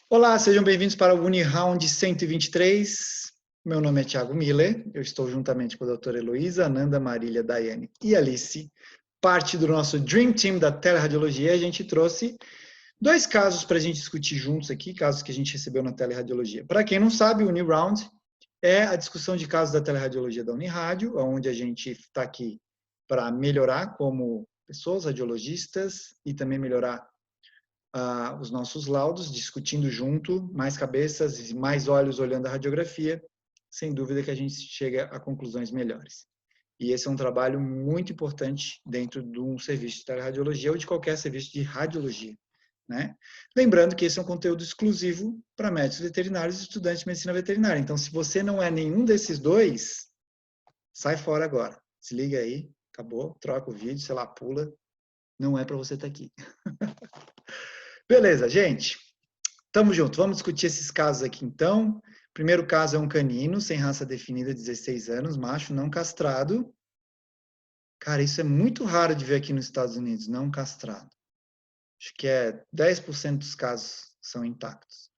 Olá, sejam bem-vindos para o Uniround 123. Meu nome é Thiago Miller, eu estou juntamente com a doutora Heloísa, Ananda, Marília, Daiane e Alice, parte do nosso Dream Team da Teleradiologia. A gente trouxe dois casos para a gente discutir juntos aqui, casos que a gente recebeu na Teleradiologia. Para quem não sabe, o Uniround é a discussão de casos da Teleradiologia da Unirádio, onde a gente está aqui para melhorar como pessoas, radiologistas, e também melhorar os nossos laudos, discutindo junto, mais cabeças e mais olhos olhando a radiografia, sem dúvida que a gente chega a conclusões melhores. E esse é um trabalho muito importante dentro de um serviço de teleradiologia ou de qualquer serviço de radiologia, né? Lembrando que esse é um conteúdo exclusivo para médicos veterinários e estudantes de medicina veterinária. Então, se você não é nenhum desses dois, sai fora agora. Se liga aí, acabou, troca o vídeo, sei lá, pula. Não é para você estar aqui. Beleza, gente. Tamo junto. Vamos discutir esses casos aqui, então. Primeiro caso é um canino, sem raça definida, 16 anos, macho, não castrado. Cara, isso é muito raro de ver aqui nos Estados Unidos, não castrado. Acho que é 10% dos casos são intactos.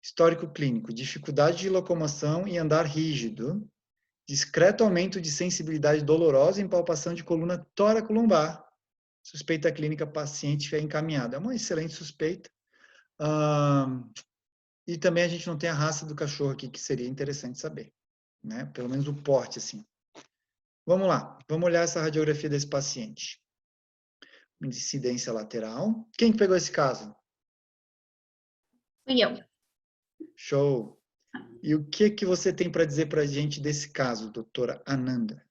Histórico clínico, dificuldade de locomoção e andar rígido. Discreto aumento de sensibilidade dolorosa em palpação de coluna tóraco-lombar. Suspeita clínica, paciente é encaminhado. É uma excelente suspeita. E também a gente não tem a raça do cachorro aqui, que seria interessante saber, né? Pelo menos o porte, assim. Vamos lá, vamos olhar essa radiografia desse paciente. Incidência lateral. Quem que pegou esse caso? Fui eu. Show! E o que que você tem para dizer para a gente desse caso, doutora Ananda?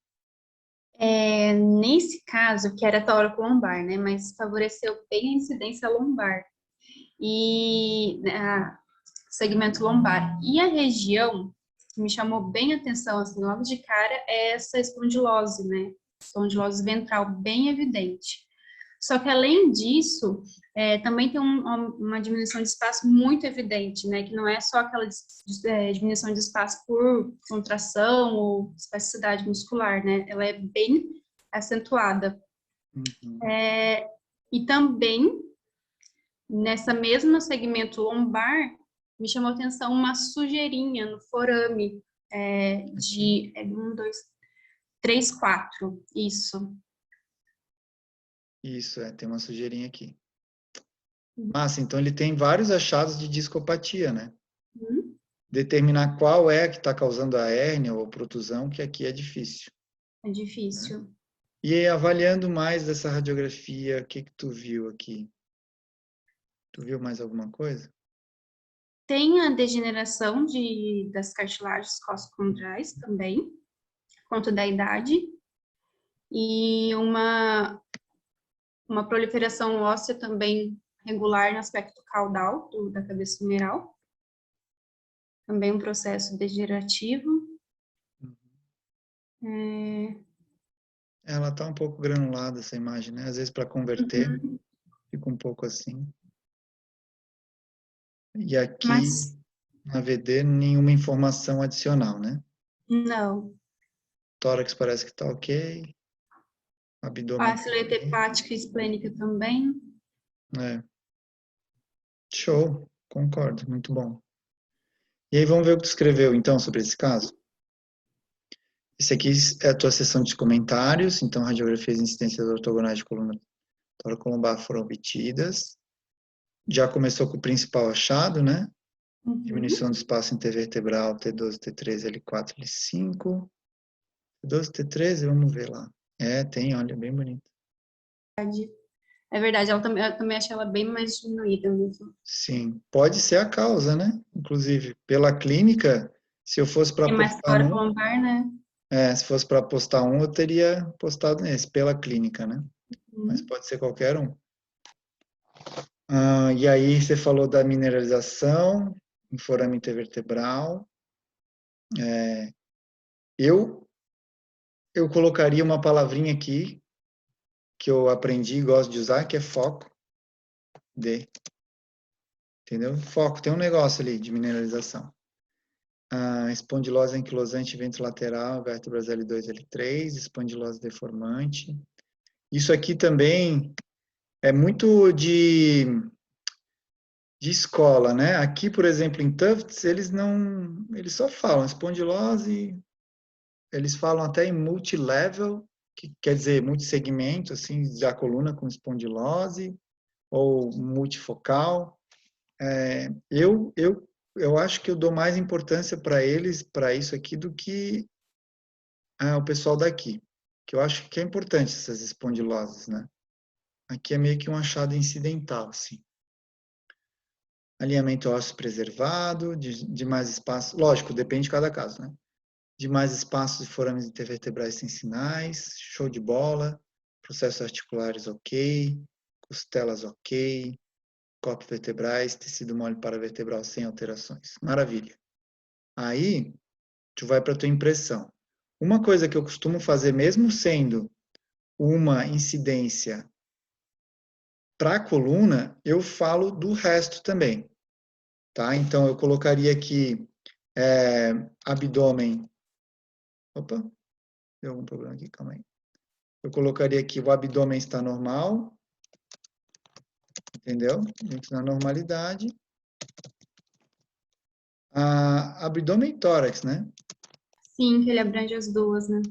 Nesse caso, que era tóraco-lombar, né? Mas favoreceu bem a incidência lombar e segmento lombar. E a região que me chamou bem a atenção, assim, logo de cara, é essa espondilose, né? Espondilose ventral bem evidente. Só que, além disso, também tem uma diminuição de espaço muito evidente, né? Que não é só aquela diminuição de espaço por contração ou espasticidade muscular, né? Ela é bem acentuada. Uhum. E também, nessa mesma segmento lombar, me chamou a atenção uma sujeirinha no forame de 1, 2, 3, 4, isso. Isso, tem uma sujeirinha aqui. Massa, então ele tem vários achados de discopatia, né? Uhum. Determinar qual é que está causando a hérnia ou protusão, que aqui é difícil, É né? difícil. E aí, avaliando mais dessa radiografia, o que que tu viu aqui? Tu viu mais alguma coisa? Tem a degeneração das cartilagens coxocondrais também, quanto da idade, e uma proliferação óssea também regular no aspecto caudal da cabeça humeral, também um processo degenerativo. É, Ela tá um pouco granulada, essa imagem, né? Às vezes para converter, uhum. fica um pouco assim. E aqui, Mas na VD, nenhuma informação adicional, né? não. Tórax parece que tá ok. Abdômen A silhueta também. hepática e esplênica também. É. Show, concordo, muito bom. E aí vamos ver o que tu escreveu, então, sobre esse caso. Esse aqui é a tua sessão de comentários, então radiografias e incidências ortogonais de coluna tóraco-lombar foram obtidas. Já começou com o principal achado, né? Diminuição Uhum. do espaço intervertebral T12, T13, L4, L5. T12, T13, vamos ver lá. Tem, olha, bem bonito. É verdade, eu também achei ela bem mais diminuída mesmo. Sim, pode ser a causa, né? Inclusive, pela clínica, se eu fosse para É mais postar um, tóraco-lombar, né? se fosse para postar um, eu teria postado nesse, pela clínica, né? Mas Uhum. pode ser qualquer um. E aí você falou da mineralização em forame intervertebral. Eu, eu colocaria uma palavrinha aqui que eu aprendi e gosto de usar, que é foco de, entendeu? Foco, tem um negócio ali de mineralização. Espondilose anquilosante ventrolateral, vértebras L2, L3, espondilose deformante. Isso aqui também é muito de escola, né? Aqui, por exemplo, em Tufts, eles só falam espondilose, eles falam até em multilevel, que quer dizer multissegmento, assim, da coluna com espondilose, ou multifocal. Eu acho que eu dou mais importância para eles, para isso aqui, do que o pessoal daqui, que eu acho que é importante essas espondiloses, né? Aqui é meio que um achado incidental, assim. Alinhamento ósseo preservado, de mais espaço, lógico, depende de cada caso, né? De mais espaços de forames intervertebrais sem sinais, show de bola, processos articulares ok, costelas ok, corpos vertebrais, tecido mole paravertebral sem alterações. Maravilha. Aí, tu vai para a tua impressão. Uma coisa que eu costumo fazer, mesmo sendo uma incidência para a coluna, eu falo do resto também, tá? Então, eu colocaria aqui abdômen. Opa, deu algum problema aqui? Calma aí. Eu colocaria aqui o abdômen está normal, entendeu? Dentro da normalidade. Abdômen e tórax, né? Sim, que ele abrange as duas, né?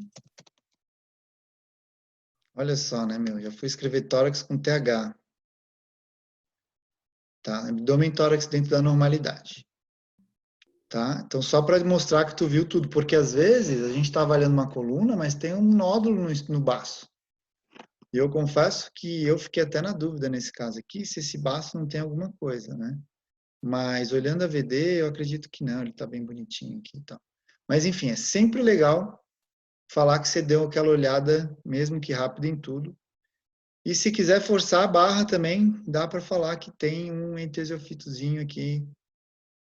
Olha só, né, meu? Já fui escrever tórax com TH. Tá? Abdômen e tórax dentro da normalidade. Tá? Então, só para mostrar que tu viu tudo, porque às vezes a gente está avaliando uma coluna, mas tem um nódulo no baço. E eu confesso que eu fiquei até na dúvida nesse caso aqui, se esse baço não tem alguma coisa, né? Mas olhando a VD, eu acredito que não, ele está bem bonitinho aqui e tal. Mas enfim, é sempre legal falar que você deu aquela olhada, mesmo que rápida, em tudo. E se quiser forçar a barra também, dá para falar que tem um entesiofitozinho aqui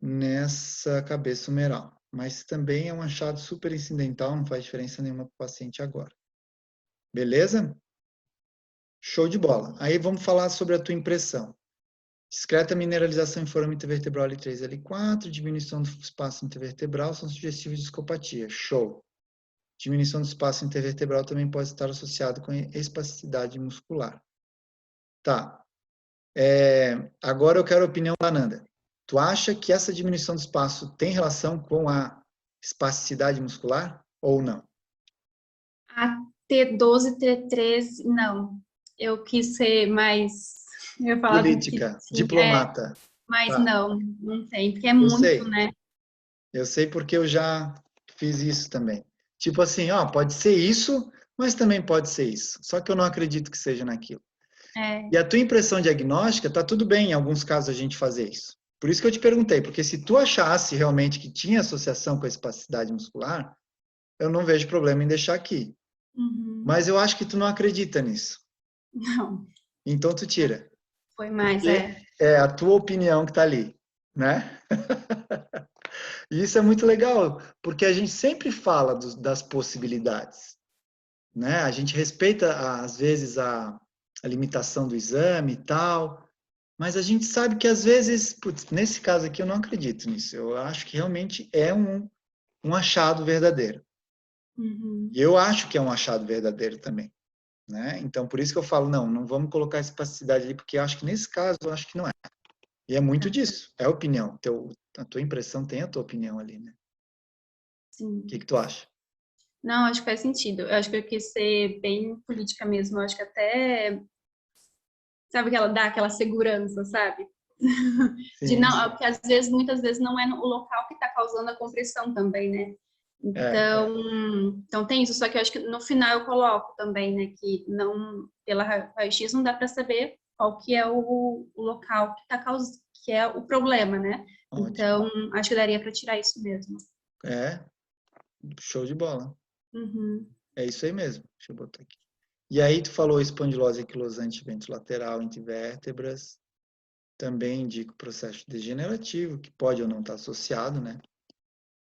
nessa cabeça humeral. Mas também é um achado super incidental, não faz diferença nenhuma para o paciente agora. Beleza? Show de bola. Aí vamos falar sobre a tua impressão. Discreta mineralização em forame intervertebral L3 e L4, diminuição do espaço intervertebral são sugestivos de escopatia. Show. Diminuição do espaço intervertebral também pode estar associado com espasticidade muscular. Tá. Agora eu quero a opinião da Nanda. Tu acha que essa diminuição do espaço tem relação com a espasticidade muscular ou não? A T12, T13, não. Eu quis ser mais. Eu ia falar do que Política, tinha. diplomata. Mas Tá. não tem, porque é Eu muito, sei. né? Eu sei porque eu já fiz isso também. Tipo assim, ó, pode ser isso, mas também pode ser isso. Só que eu não acredito que seja naquilo. É. E a tua impressão diagnóstica, tá tudo bem em alguns casos a gente fazer isso. Por isso que eu te perguntei, porque se tu achasse realmente que tinha associação com a espasticidade muscular, eu não vejo problema em deixar aqui. Uhum. Mas eu acho que tu não acredita nisso. Não, Então tu tira. foi mais, Porque é a tua opinião que tá ali, né? E isso é muito legal, porque a gente sempre fala das possibilidades, né? A gente respeita, às vezes, a limitação do exame e tal, mas a gente sabe que, às vezes, putz, nesse caso aqui, eu não acredito nisso. Eu acho que realmente é um achado verdadeiro. Uhum. E eu acho que é um achado verdadeiro também, né? Então, por isso que eu falo, não vamos colocar espasticidade ali, porque eu acho que, nesse caso, eu acho que não é. E é muito disso, é a opinião. A tua impressão tem a tua opinião ali, né? O que Sim. que tu acha? Não, acho que faz sentido. Eu acho que eu quis ser bem política mesmo. Eu acho que até, sabe, que ela dá aquela segurança, sabe? De Sim, não, sim. porque às vezes, muitas vezes, não é no local que está causando a compressão também, né? É. Então tem isso, só que eu acho que no final eu coloco também, né, que não, pela raio-x não dá para saber qual que é o local que tá causando, que é o problema, né? Ótimo. Então, acho que daria para tirar isso mesmo. É, show de bola. Uhum. É isso aí mesmo. Deixa eu botar aqui. E aí tu falou espondilose anquilosante ventrolateral entre vértebras. Também indica o processo degenerativo, que pode ou não estar associado, né,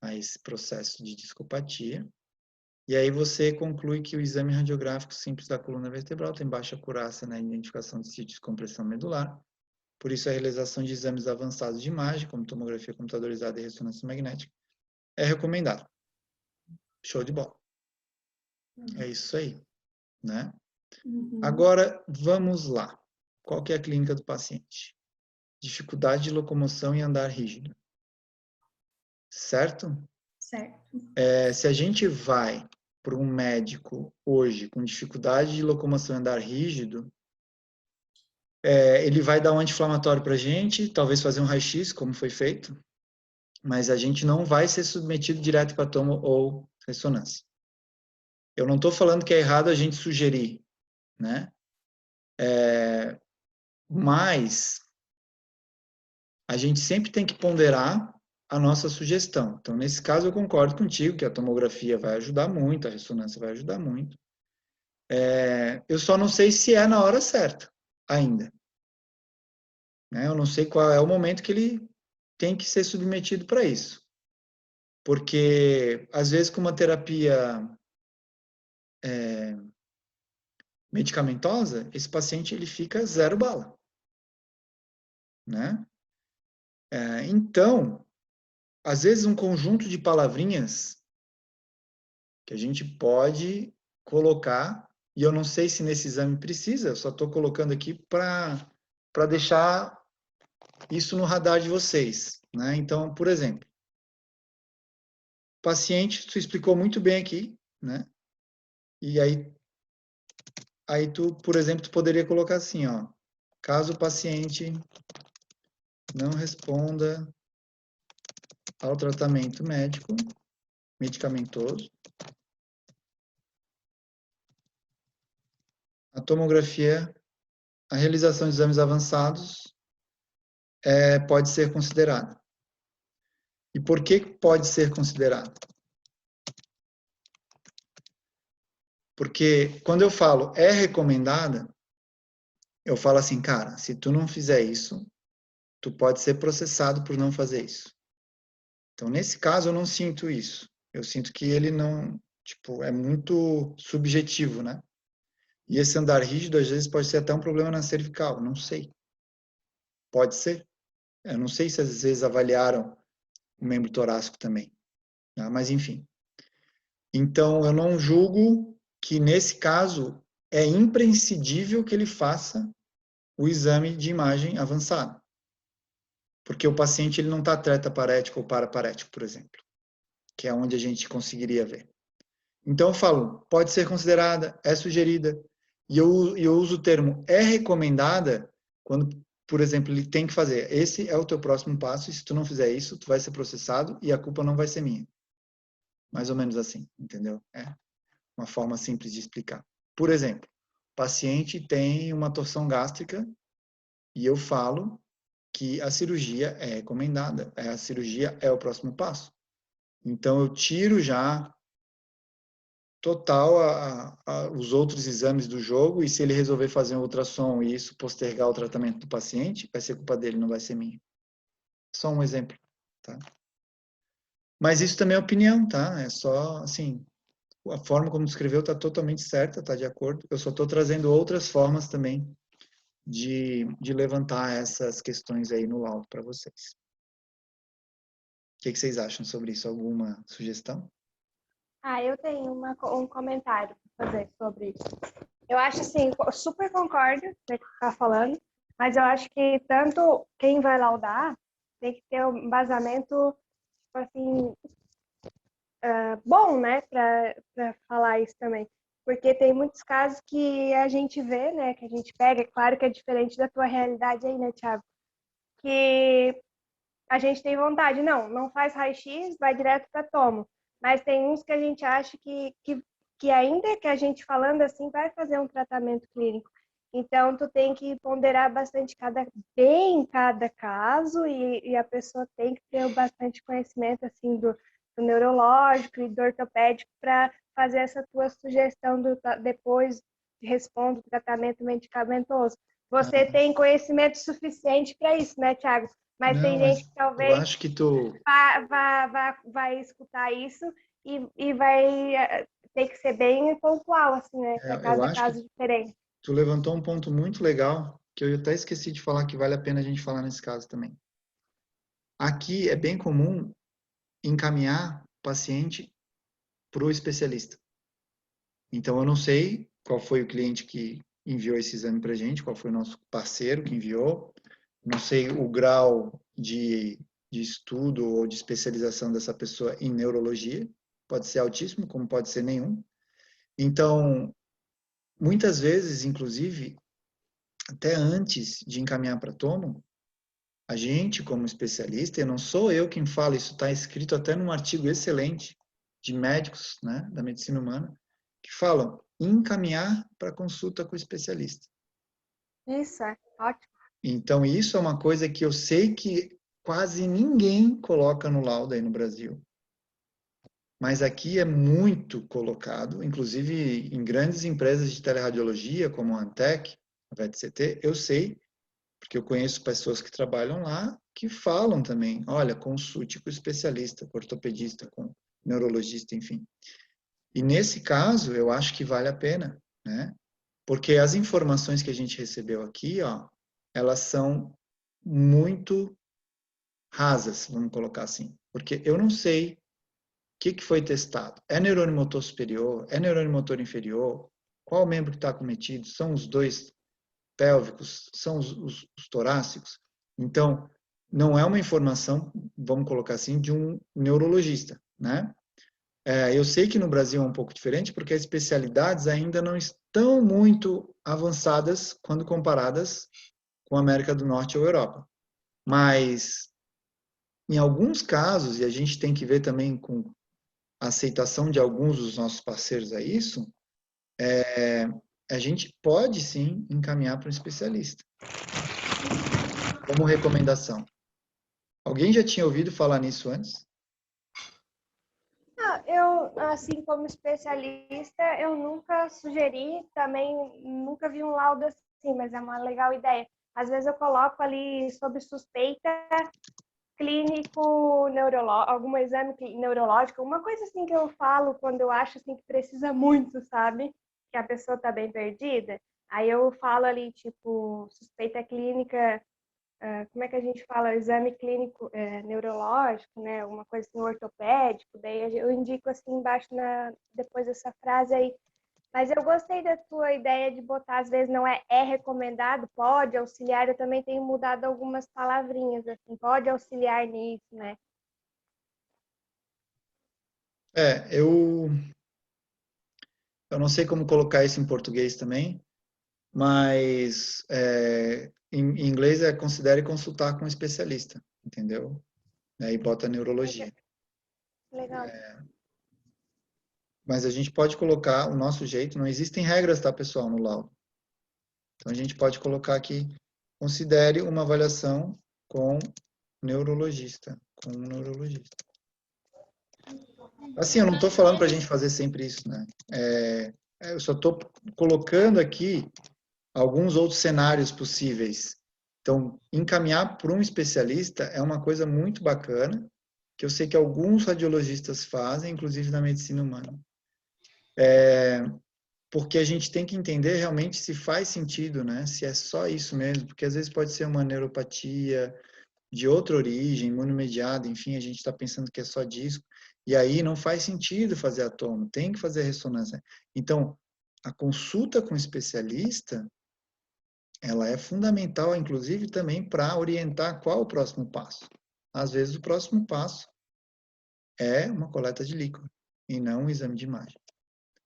a esse processo de discopatia. E aí você conclui que o exame radiográfico simples da coluna vertebral tem baixa acurácia na identificação de sítio de descompressão medular. Por isso, a realização de exames avançados de imagem, como tomografia computadorizada e ressonância magnética, é recomendado. Show de bola. É isso aí, né? Uhum. Agora, vamos lá. Qual que é a clínica do paciente? dificuldade de locomoção e andar rígido. Certo? Certo. Se a gente vai para um médico hoje com dificuldade de locomoção e andar rígido, ele vai dar um anti-inflamatório para a gente, talvez fazer um raio-x, como foi feito, mas a gente não vai ser submetido direto para tomo ou ressonância. Eu não estou falando que é errado a gente sugerir, né? Mas a gente sempre tem que ponderar a nossa sugestão. Então, nesse caso, eu concordo contigo que a tomografia vai ajudar muito, a ressonância vai ajudar muito. Eu só não sei se é na hora certa ainda. Né? Eu não sei qual é o momento que ele tem que ser submetido para isso. Porque, às vezes, com uma terapia medicamentosa, esse paciente ele fica zero bala. Né? Então, às vezes, um conjunto de palavrinhas que a gente pode colocar, e eu não sei se nesse exame precisa, eu só estou colocando aqui para deixar isso no radar de vocês. Né? Então, por exemplo, paciente, tu explicou muito bem aqui, né? E aí tu, por exemplo, tu poderia colocar assim, ó, caso o paciente não responda ao tratamento médico, medicamentoso, a tomografia, a realização de exames avançados pode ser considerada. E por que pode ser considerada? Porque quando eu falo é recomendada, eu falo assim, cara, se tu não fizer isso, tu pode ser processado por não fazer isso. Então, nesse caso, eu não sinto isso. Eu sinto que ele não, tipo, é muito subjetivo, né? E esse andar rígido, às vezes, pode ser até um problema na cervical, não sei. Pode ser. Eu não sei se às vezes avaliaram o membro torácico também. Tá? Mas, enfim. Então, eu não julgo que, nesse caso, é imprescindível que ele faça o exame de imagem avançado. Porque o paciente ele não está tetraparético ou paraparético, por exemplo, que é onde a gente conseguiria ver. Então, eu falo, pode ser considerada, é sugerida. E eu uso o termo é recomendada quando, por exemplo, ele tem que fazer. Esse é o teu próximo passo, e se tu não fizer isso, tu vai ser processado e a culpa não vai ser minha. Mais ou menos assim, entendeu? É uma forma simples de explicar. Por exemplo, o paciente tem uma torção gástrica e eu falo que a cirurgia é recomendada, a cirurgia é o próximo passo. Então, eu tiro já total os outros exames do jogo, e se ele resolver fazer um ultrassom e isso postergar o tratamento do paciente, vai ser culpa dele, não vai ser minha. Só um exemplo, tá? Mas isso também é opinião, tá? É só, assim, a forma como descreveu está totalmente certa, está de acordo. Eu só estou trazendo outras formas também de levantar essas questões aí no laudo para vocês. O que vocês acham sobre isso? Alguma sugestão? Eu tenho um comentário para fazer sobre isso. Eu acho assim, eu super concordo com o que você está falando, mas eu acho que tanto quem vai laudar tem que ter um embasamento, assim, bom, né, para falar isso também. Porque tem muitos casos que a gente vê, né, que a gente pega, é claro que é diferente da tua realidade aí, né, Thiago? Que a gente tem vontade, não faz raio-x, vai direto para tomo. Mas tem uns que a gente acha que ainda que a gente falando assim, vai fazer um tratamento clínico. Então, tu tem que ponderar bastante cada caso e a pessoa tem que ter bastante conhecimento assim do neurológico e do ortopédico para fazer essa tua sugestão depois responde o tratamento medicamentoso. Você tem conhecimento suficiente para isso, né, Thiago? Mas Não, tem mas gente que eu talvez acho que tu... vai escutar isso e vai ter que ser bem pontual, assim, né? Para Eu cada acho que caso diferente. tu levantou um ponto muito legal, que eu até esqueci de falar, que vale a pena a gente falar nesse caso também. Aqui é bem comum encaminhar o paciente para o especialista. Então, eu não sei qual foi o cliente que enviou esse exame para a gente, qual foi o nosso parceiro que enviou, não sei o grau de estudo ou de especialização dessa pessoa em neurologia, pode ser altíssimo, como pode ser nenhum. Então, muitas vezes, inclusive, até antes de encaminhar para tomo, a gente, como especialista, e não sou eu quem fala, isso está escrito até num artigo excelente de médicos, né, da medicina humana, que falam encaminhar para consulta com o especialista. Isso, é ótimo. Então, isso é uma coisa que eu sei que quase ninguém coloca no laudo aí no Brasil. Mas aqui é muito colocado, inclusive em grandes empresas de teleradiologia, como a Antec, a VetCT, eu sei, porque eu conheço pessoas que trabalham lá, que falam também, olha, consulte com especialista, com ortopedista, com neurologista, enfim. E nesse caso, eu acho que vale a pena, né? Porque as informações que a gente recebeu aqui, ó, elas são muito rasas, vamos colocar assim. Porque eu não sei o que foi testado. É neurônio motor superior? É neurônio motor inferior? Qual membro que está acometido? São os dois pélvicos? São os torácicos? Então, não é uma informação, vamos colocar assim, de um neurologista, né? Eu sei que no Brasil é um pouco diferente, porque as especialidades ainda não estão muito avançadas quando comparadas com a América do Norte ou Europa. Mas, em alguns casos, e a gente tem que ver também com a aceitação de alguns dos nossos parceiros a isso, a gente pode sim encaminhar para um especialista. Como recomendação. Alguém já tinha ouvido falar nisso antes? Eu, assim, como especialista, eu nunca sugeri, também nunca vi um laudo assim, mas é uma legal ideia. Às vezes eu coloco ali sob suspeita clínico, algum exame neurológico, uma coisa assim que eu falo quando eu acho assim que precisa muito, sabe? Que a pessoa tá bem perdida. Aí eu falo ali, tipo, suspeita clínica, como é que a gente fala? Exame clínico neurológico, né? Uma coisa assim, ortopédico. Daí eu indico assim embaixo, depois dessa frase aí. Mas eu gostei da tua ideia de botar, às vezes não é recomendado, pode auxiliar. Eu também tenho mudado algumas palavrinhas, assim, pode auxiliar nisso, né? Eu não sei como colocar isso em português também, mas em inglês considere consultar com um especialista, entendeu? Aí bota neurologia. Legal. Mas a gente pode colocar o nosso jeito, não existem regras, tá, pessoal, no laudo. Então a gente pode colocar aqui, considere uma avaliação com neurologista, com um neurologista. Assim, eu não estou falando para a gente fazer sempre isso, né? Eu só estou colocando aqui alguns outros cenários possíveis. Então, encaminhar para um especialista é uma coisa muito bacana, que eu sei que alguns radiologistas fazem, inclusive na medicina humana. Porque a gente tem que entender realmente se faz sentido, né? Se é só isso mesmo, porque às vezes pode ser uma neuropatia de outra origem, imunomediada, enfim, a gente está pensando que é só disco, e aí não faz sentido fazer a tomo, tem que fazer a ressonância. Então, a consulta com o especialista, ela é fundamental, inclusive, também para orientar qual o próximo passo. Às vezes, o próximo passo é uma coleta de líquido, e não um exame de imagem.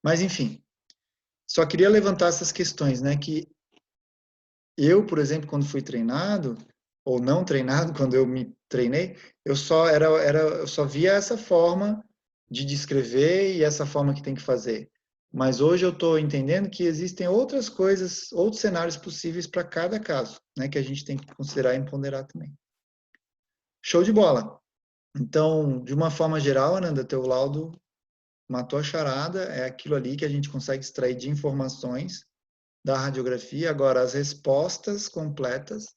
Mas, enfim, só queria levantar essas questões, né, que eu, por exemplo, quando fui treinado, ou não treinado, quando eu me treinei, eu só via essa forma de descrever e essa forma que tem que fazer. Mas hoje eu estou entendendo que existem outras coisas, outros cenários possíveis para cada caso, né, que a gente tem que considerar e ponderar também. Show de bola! Então, de uma forma geral, Ananda, teu laudo matou a charada, é aquilo ali que a gente consegue extrair de informações da radiografia. Agora, as respostas completas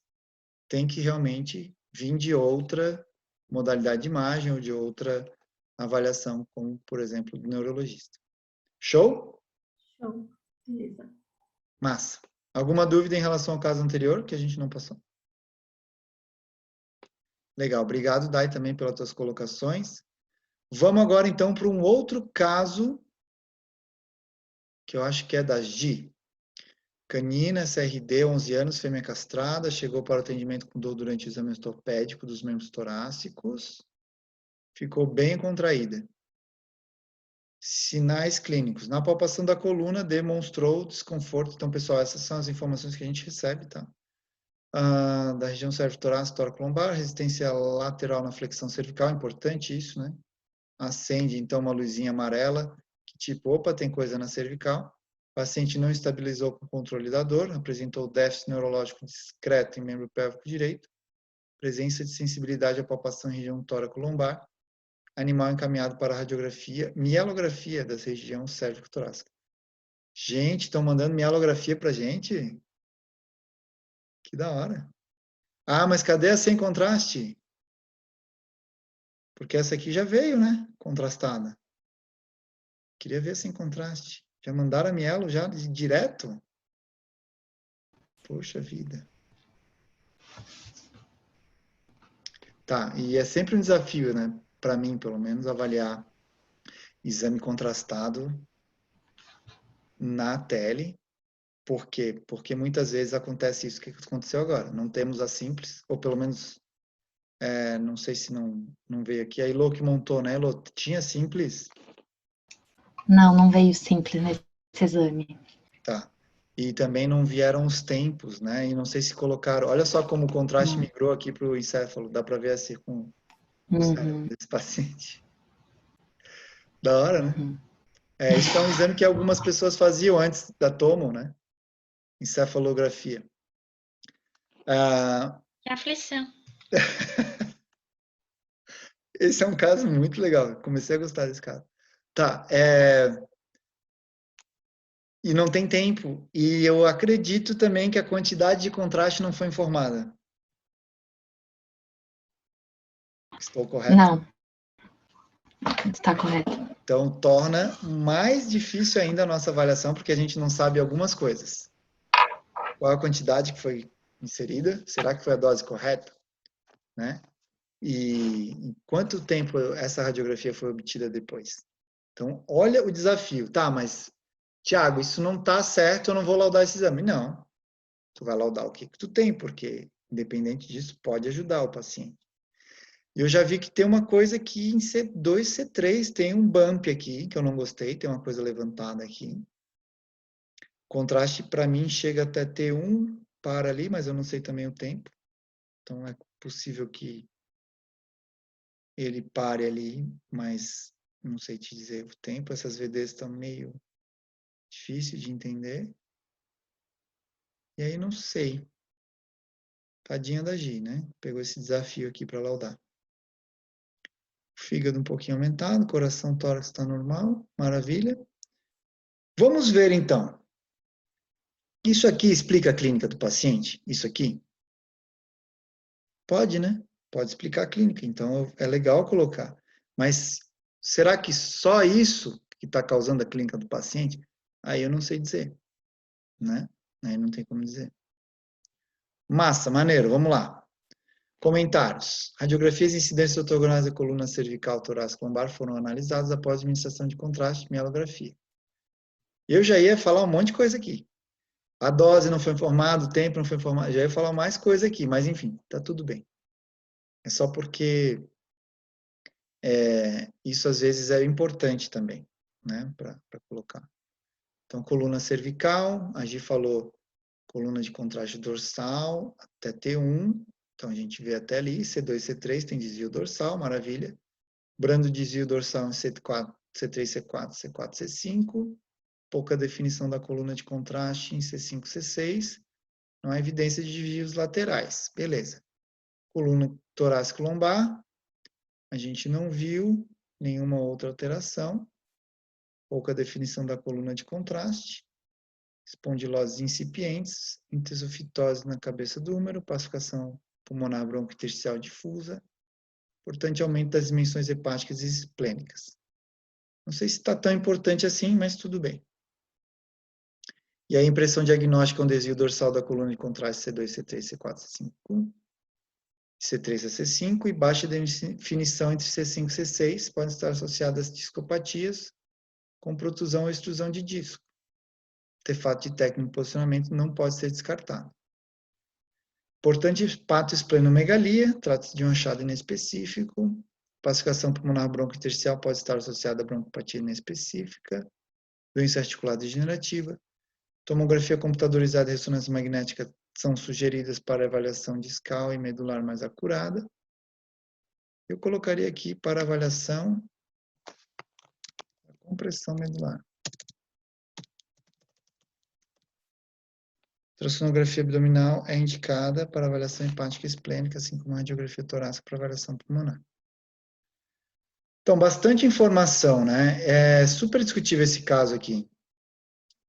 têm que realmente vir de outra modalidade de imagem ou de outra avaliação, como, por exemplo, do neurologista. Show? Show. Beleza. Massa. Alguma dúvida em relação ao caso anterior que a gente não passou? Legal. Obrigado, Dai, também pelas tuas colocações. Vamos agora, então, para um outro caso que eu acho que é da Gi. Canina, SRD, 11 anos, fêmea castrada, chegou para o atendimento com dor durante o exame ortopédico dos membros torácicos, ficou bem contraída. Sinais clínicos. Na palpação da coluna, demonstrou desconforto. Então, pessoal, essas são as informações que a gente recebe, tá? Da região cérvico-torácica, tóraco-lombar, resistência lateral na flexão cervical, importante isso, né? Acende, então, uma luzinha amarela, que tipo, opa, tem coisa na cervical. O paciente não estabilizou com o controle da dor, apresentou déficit neurológico discreto em membro pélvico direito, presença de sensibilidade à palpação em região tóraco-lombar, animal encaminhado para a radiografia, mielografia da região cérvico-torácica. Gente, estão mandando mielografia pra gente? Que da hora. Ah, mas cadê a sem contraste? Porque essa aqui já veio, né? Contrastada. Queria ver sem contraste. Já mandaram a mielo já direto? Poxa vida. Tá, e é sempre um desafio, né? Para mim, pelo menos, avaliar exame contrastado na tele. Por quê? Porque muitas vezes acontece isso que aconteceu agora. Não temos a simples, ou pelo menos, não sei se não veio aqui. A Elô que montou, né, Elô? Tinha simples? Não veio simples nesse exame. Tá. E também não vieram os tempos, né? E não sei se colocaram... Olha só como o contraste migrou aqui para o encéfalo. Dá para ver assim com o cérebro desse paciente. Da hora, né? Isso é um exame que algumas pessoas faziam antes da tomo, né? Encefalografia. Que aflição. Esse é um caso muito legal. Comecei a gostar desse caso. Tá. E não tem tempo. E eu acredito também que a quantidade de contraste não foi informada. Estou correto? Não. Está correto. Então, torna mais difícil ainda a nossa avaliação, porque a gente não sabe algumas coisas. Qual a quantidade que foi inserida? Será que foi a dose correta? Né? E em quanto tempo essa radiografia foi obtida depois? Então, olha o desafio. Tá, mas, Tiago, isso não está certo, eu não vou laudar esse exame. Não. Tu vai laudar o que tu tem, porque, independente disso, pode ajudar o paciente. Eu já vi que tem uma coisa aqui em C2, C3, tem um bump aqui, que eu não gostei, tem uma coisa levantada aqui. Contraste, para mim, chega até T1, para ali, mas eu não sei também o tempo. Então, é possível que ele pare ali, mas não sei te dizer o tempo. Essas VDs estão meio difíceis de entender. E aí, não sei. Tadinha da Gi, né? Pegou esse desafio aqui para laudar. Fígado um pouquinho aumentado, coração, tórax está normal, maravilha. Vamos ver então. Isso aqui explica a clínica do paciente? Isso aqui? Pode, né? Pode explicar a clínica, então é legal colocar. Mas será que só isso que está causando a clínica do paciente? Aí eu não sei dizer, né? Aí não tem como dizer. Massa, maneiro, vamos lá. Comentários. Radiografias e incidências ortogonais da coluna cervical, torácica, lombar foram analisadas após administração de contraste e mielografia. Eu já ia falar um monte de coisa aqui. A dose não foi informada, o tempo não foi informado, já ia falar mais coisa aqui, mas enfim, tá tudo bem. É só porque isso às vezes é importante também, né, para colocar. Então, coluna cervical, a Gi falou coluna de contraste dorsal até T1, então a gente vê até ali, C2, C3 tem desvio dorsal, maravilha. Brando desvio dorsal em C4, C3, C4, C4, C5, pouca definição da coluna de contraste em C5, C6, não há evidência de desvios laterais, beleza. Coluna torácica lombar, a gente não viu nenhuma outra alteração, pouca definição da coluna de contraste, espondiloses incipientes, intesofitose na cabeça do úmero, pacificação pulmonar broncointersticial difusa, importante aumento das dimensões hepáticas e esplênicas. Não sei se está tão importante assim, mas tudo bem. E a impressão diagnóstica é um desvio dorsal da coluna de contraste C2, C3, C4, C5, C3 a C5 e baixa definição entre C5 e C6 podem estar associadas a discopatias com protusão ou extrusão de disco. artefato de técnico posicionamento não pode ser descartado. Importante hepatoesplenomegalia, trata-se de um achado inespecífico. Pacificação pulmonar broncointersticial pode estar associada a broncopatia inespecífica. Doença articular degenerativa. Tomografia computadorizada e ressonância magnética são sugeridas para avaliação discal e medular mais acurada. Eu colocaria aqui para avaliação a compressão medular. Ultrassonografia abdominal é indicada para avaliação hepática e esplênica, assim como a radiografia torácica para avaliação pulmonar. Então, bastante informação, né? É super discutível esse caso aqui,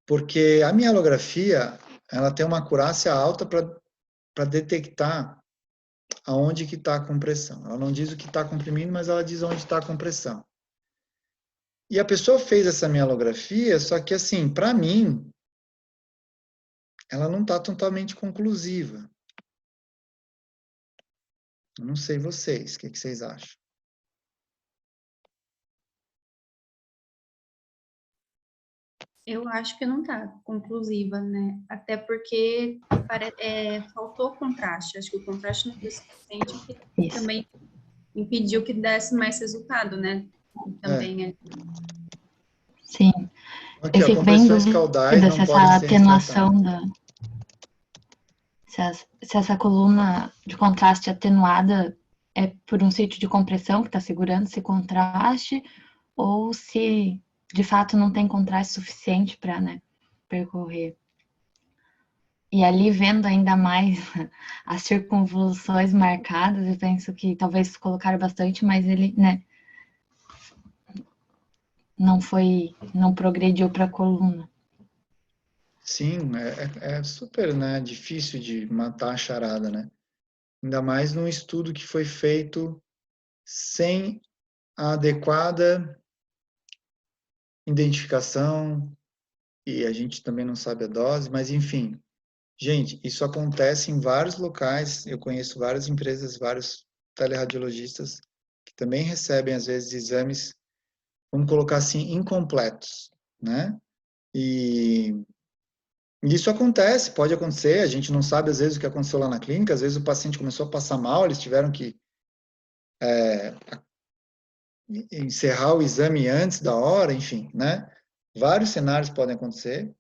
porque a mielografia, ela tem uma acurácia alta para detectar aonde que está a compressão. Ela não diz o que está comprimindo, mas ela diz onde está a compressão. E a pessoa fez essa mielografia, só que assim, para mim, ela não está totalmente conclusiva. Eu não sei vocês, o que vocês acham? Eu acho que não está conclusiva, né? Até porque faltou contraste. Acho que o contraste não foi suficiente, que Isso. também impediu que desse mais resultado, né? Também Sim. Aqui, Eu ó, fico bem em compressões caudais dúvida não se podem essa ser atenuação retratadas. se essa coluna de contraste atenuada é por um sítio de compressão que está segurando esse contraste, ou se de fato não tem contraste suficiente para, né, percorrer. E ali, vendo ainda mais as circunvoluções marcadas, eu penso que talvez colocaram bastante, mas ele, né, não progrediu para a coluna. Sim, é super, né, difícil de matar a charada, né? Ainda mais num estudo que foi feito sem a adequada identificação, e a gente também não sabe a dose, mas enfim. Gente, isso acontece em vários locais, eu conheço várias empresas, vários teleradiologistas que também recebem, às vezes, exames, vamos colocar assim, incompletos, né? E isso acontece, pode acontecer, a gente não sabe às vezes o que aconteceu lá na clínica, às vezes o paciente começou a passar mal, eles tiveram que encerrar o exame antes da hora, enfim, né? Vários cenários podem acontecer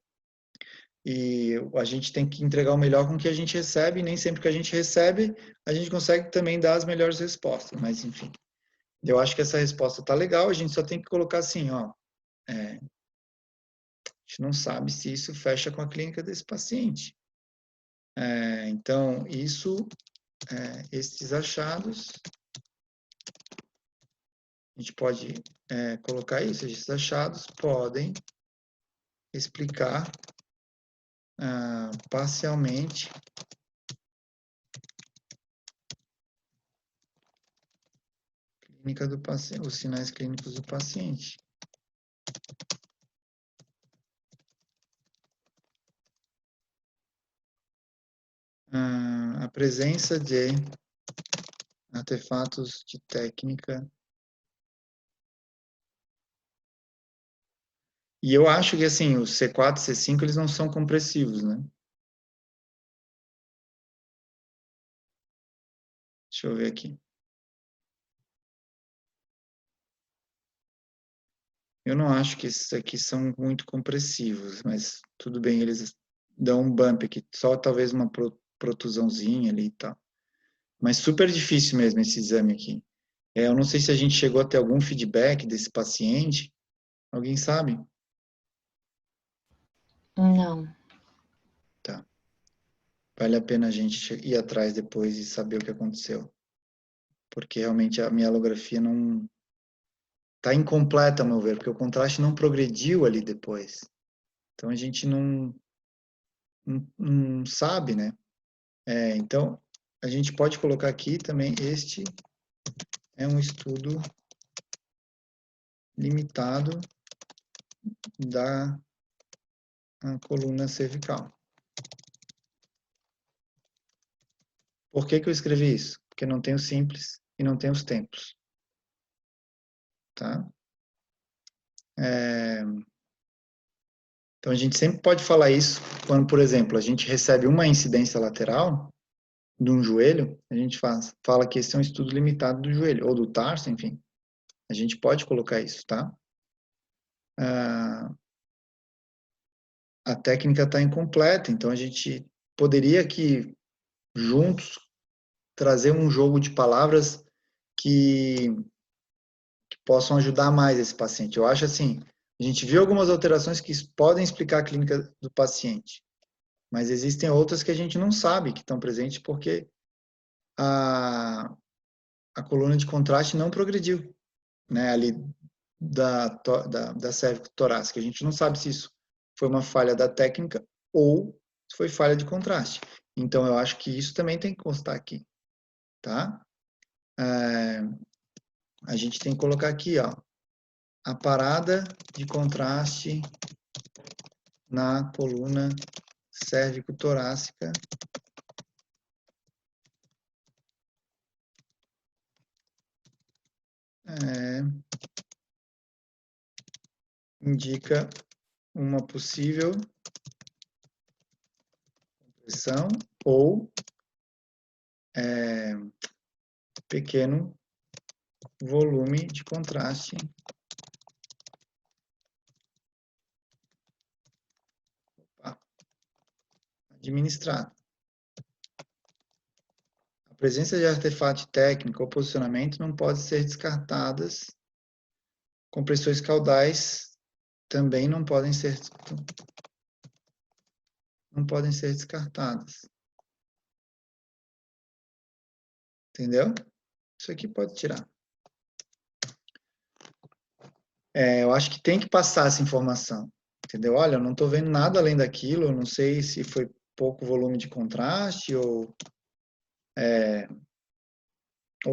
e a gente tem que entregar o melhor com o que a gente recebe, e nem sempre que a gente recebe, a gente consegue também dar as melhores respostas, mas enfim. Eu acho que essa resposta tá legal, a gente só tem que colocar assim, ó, a gente não sabe se isso fecha com a clínica desse paciente. Então, esses achados, a gente pode colocar isso, esses achados podem explicar parcialmente clínica do paciente, os sinais clínicos do paciente. A presença de artefatos de técnica. E eu acho que, assim, os C4 e C5, eles não são compressivos, né? Deixa eu ver aqui. Eu não acho que esses aqui são muito compressivos, mas tudo bem, eles dão um bump aqui, só talvez uma protusãozinha ali e tal. Mas super difícil mesmo esse exame aqui. Eu não sei se a gente chegou a ter algum feedback desse paciente. Alguém sabe? Não. Tá. Vale a pena a gente ir atrás depois e saber o que aconteceu. Porque realmente a mielografia não está incompleta, a meu ver, porque o contraste não progrediu ali depois. Então a gente não sabe, né? Então, a gente pode colocar aqui também, este é um estudo limitado da coluna cervical. Por que que eu escrevi isso? Porque não tem o simples e não tem os tempos. Tá? Então, a gente sempre pode falar isso quando, por exemplo, a gente recebe uma incidência lateral de um joelho, a gente fala que esse é um estudo limitado do joelho, ou do tarso, enfim. A gente pode colocar isso, tá? A técnica está incompleta, então a gente poderia aqui, juntos, trazer um jogo de palavras que possam ajudar mais esse paciente. Eu acho assim, a gente viu algumas alterações que podem explicar a clínica do paciente, mas existem outras que a gente não sabe que estão presentes porque a coluna de contraste não progrediu, né, ali da cérvico-torácica. A gente não sabe se isso foi uma falha da técnica ou se foi falha de contraste. Então, eu acho que isso também tem que constar aqui, tá? A gente tem que colocar aqui, ó, a parada de contraste na coluna cérvico-torácica indica uma possível compressão ou pequeno volume de contraste administrado. A presença de artefato técnico ou posicionamento não pode ser descartadas. Compressões caudais também não podem ser descartadas. Entendeu? Isso aqui pode tirar. Eu acho que tem que passar essa informação. Entendeu? Olha, eu não estou vendo nada além daquilo, eu não sei se foi pouco volume de contraste ou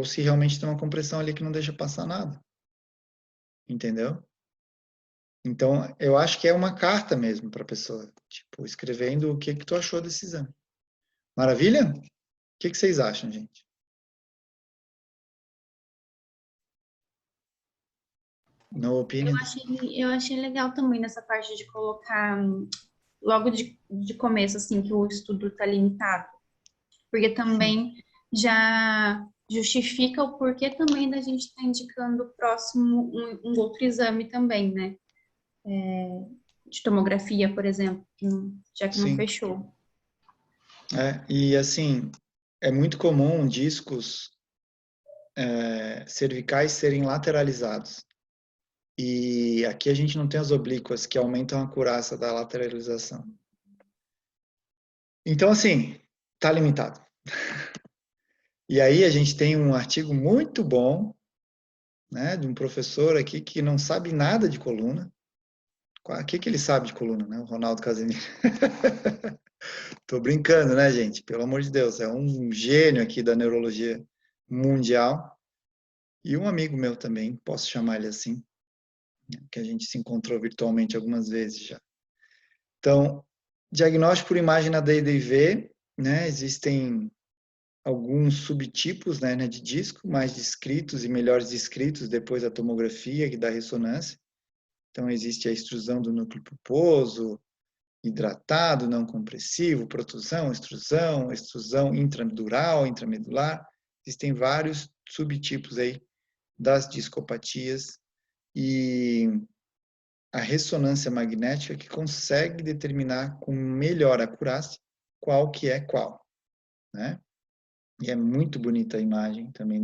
se realmente tem uma compressão ali que não deixa passar nada. Entendeu? Então, eu acho que é uma carta mesmo para a pessoa, tipo, escrevendo o que tu achou desse exame. Maravilha? O que vocês acham, gente? No opinion? Eu achei legal também nessa parte de colocar logo de começo, assim, que o estudo está limitado. Porque também já justifica o porquê também da gente estar indicando próximo um outro exame também, né? De tomografia, por exemplo, já que não fechou. E assim, é muito comum discos cervicais serem lateralizados. E aqui a gente não tem as oblíquas que aumentam a acurácia da lateralização. Então, assim, tá limitado. E aí a gente tem um artigo muito bom, né, de um professor aqui que não sabe nada de coluna. O que ele sabe de coluna, né? O Ronaldo Casemiro. Tô brincando, né, gente? Pelo amor de Deus, é um gênio aqui da neurologia mundial. E um amigo meu também, posso chamar ele assim, que a gente se encontrou virtualmente algumas vezes já. Então, diagnóstico por imagem na DDIV, né? Existem alguns subtipos, né, de disco, mais descritos e melhores descritos depois da tomografia e da ressonância. Então, existe a extrusão do núcleo pulposo, hidratado, não compressivo, protusão, extrusão intradural, intramedular. Existem vários subtipos aí das discopatias e a ressonância magnética que consegue determinar com melhor acurácia qual que é qual, né? E é muito bonita a imagem também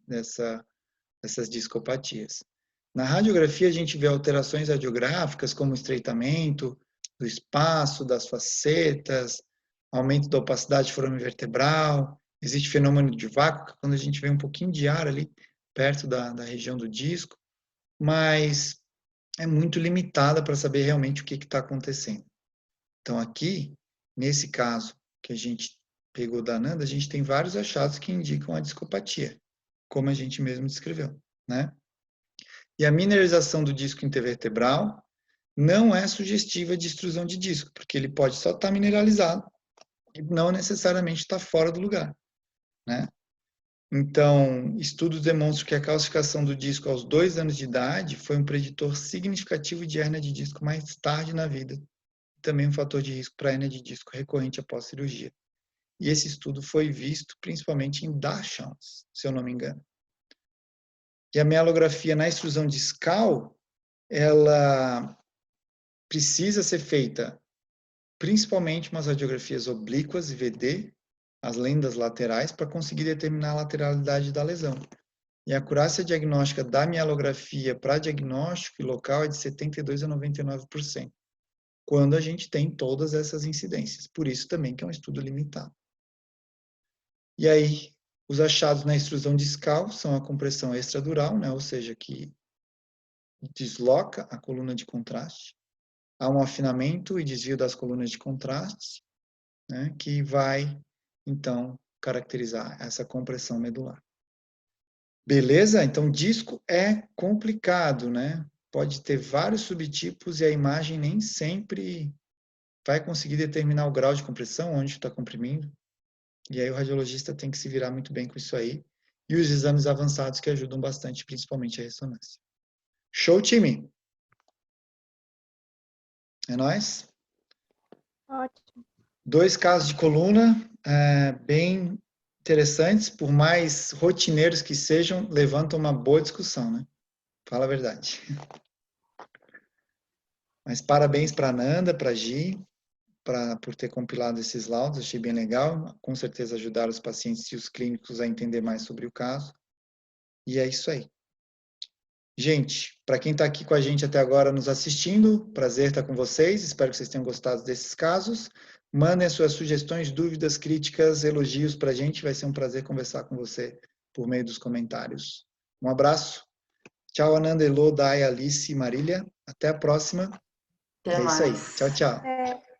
dessas discopatias. Na radiografia, a gente vê alterações radiográficas, como estreitamento do espaço, das facetas, aumento da opacidade forame vertebral, existe fenômeno de vácuo, que é quando a gente vê um pouquinho de ar ali, perto da região do disco, mas é muito limitada para saber realmente o que está acontecendo. Então, aqui, nesse caso que a gente pegou da Nanda, a gente tem vários achados que indicam a discopatia, como a gente mesmo descreveu, né? E a mineralização do disco intervertebral não é sugestiva de extrusão de disco, porque ele pode só estar mineralizado e não necessariamente estar fora do lugar, né? Então, estudos demonstram que a calcificação do disco aos 2 anos de idade foi um preditor significativo de hérnia de disco mais tarde na vida também um fator de risco para hérnia de disco recorrente após cirurgia. E esse estudo foi visto principalmente em Dachshunds, se eu não me engano. E a mielografia na extrusão discal, ela precisa ser feita principalmente umas radiografias oblíquas e VD, as lendas laterais, para conseguir determinar a lateralidade da lesão. E a acurácia diagnóstica da mielografia para diagnóstico local é de 72% a 99%, quando a gente tem todas essas incidências. Por isso também que é um estudo limitado. E aí, os achados na extrusão discal são a compressão extradural, né, ou seja, que desloca a coluna de contraste. Há um afinamento e desvio das colunas de contraste, né, que vai, então, caracterizar essa compressão medular. Beleza? Então, disco é complicado, né? Pode ter vários subtipos e a imagem nem sempre vai conseguir determinar o grau de compressão, onde está comprimindo. E aí o radiologista tem que se virar muito bem com isso aí. E os exames avançados que ajudam bastante, principalmente a ressonância. Show, time! É nóis? Ótimo. 2 casos de coluna bem interessantes, por mais rotineiros que sejam, levantam uma boa discussão, né? Fala a verdade. Mas parabéns para a Nanda, para a Gi, por ter compilado esses laudos, achei bem legal. Com certeza ajudaram os pacientes e os clínicos a entender mais sobre o caso. E é isso aí. Gente, para quem está aqui com a gente até agora nos assistindo, prazer estar com vocês, espero que vocês tenham gostado desses casos. Mandem as suas sugestões, dúvidas, críticas, elogios para a gente, vai ser um prazer conversar com você por meio dos comentários. Um abraço. Tchau, Ananda, Elô, Dai, Alice e Marília. Até a próxima. Até É isso aí. mais. Tchau, tchau.